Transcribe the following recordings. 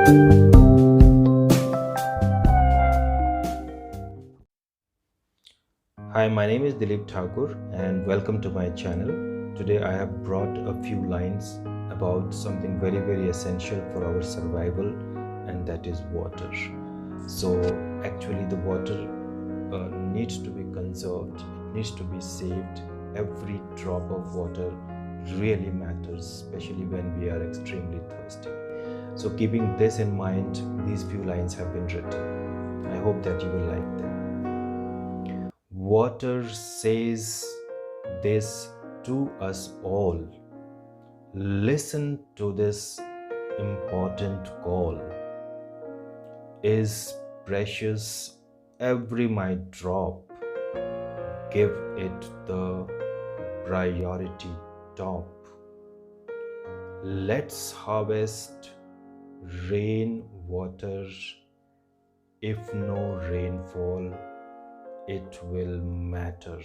Hi, my name is Dilip Thakur and welcome to my channel. Today I have brought a few lines about something very essential for our survival, and that is water. So actually the water needs to be conserved, it needs to be saved. Every drop of water really matters, especially when we are extremely thirsty. So keeping this in mind, these few lines have been written. I hope that you will like them. Water says this to us all. Listen to this important call. Is precious every my drop. Give it the priority top. Let's harvest rain water. If no rainfall, it will matter.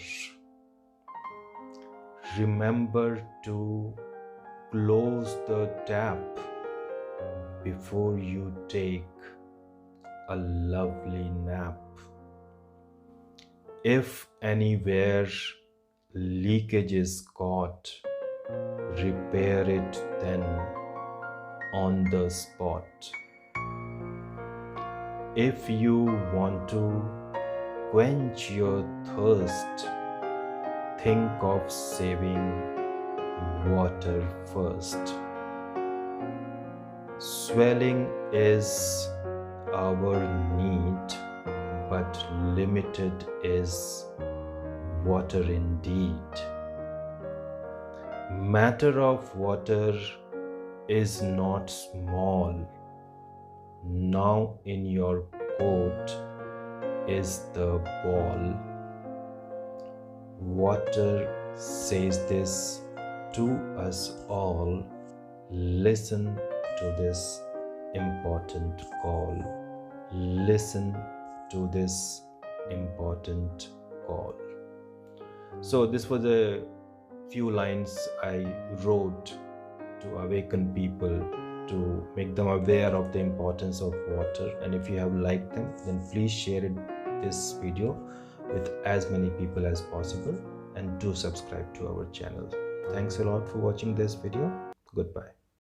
Remember to close the tap before you take a lovely nap. If anywhere leakage is caught, repair it then on the spot. If you want to quench your thirst, think of saving water first. Swelling is our need, but limited is water indeed. Matter of water is not small. Now in your coat is the ball. Water says this to us all. Listen to this important call. Listen to this important call. So this was a few lines I wrote to awaken people, to make them aware of the importance of water. And if you have liked them, then please share this video with as many people as possible, and do subscribe to our channel. Thanks a lot for watching this video. Goodbye.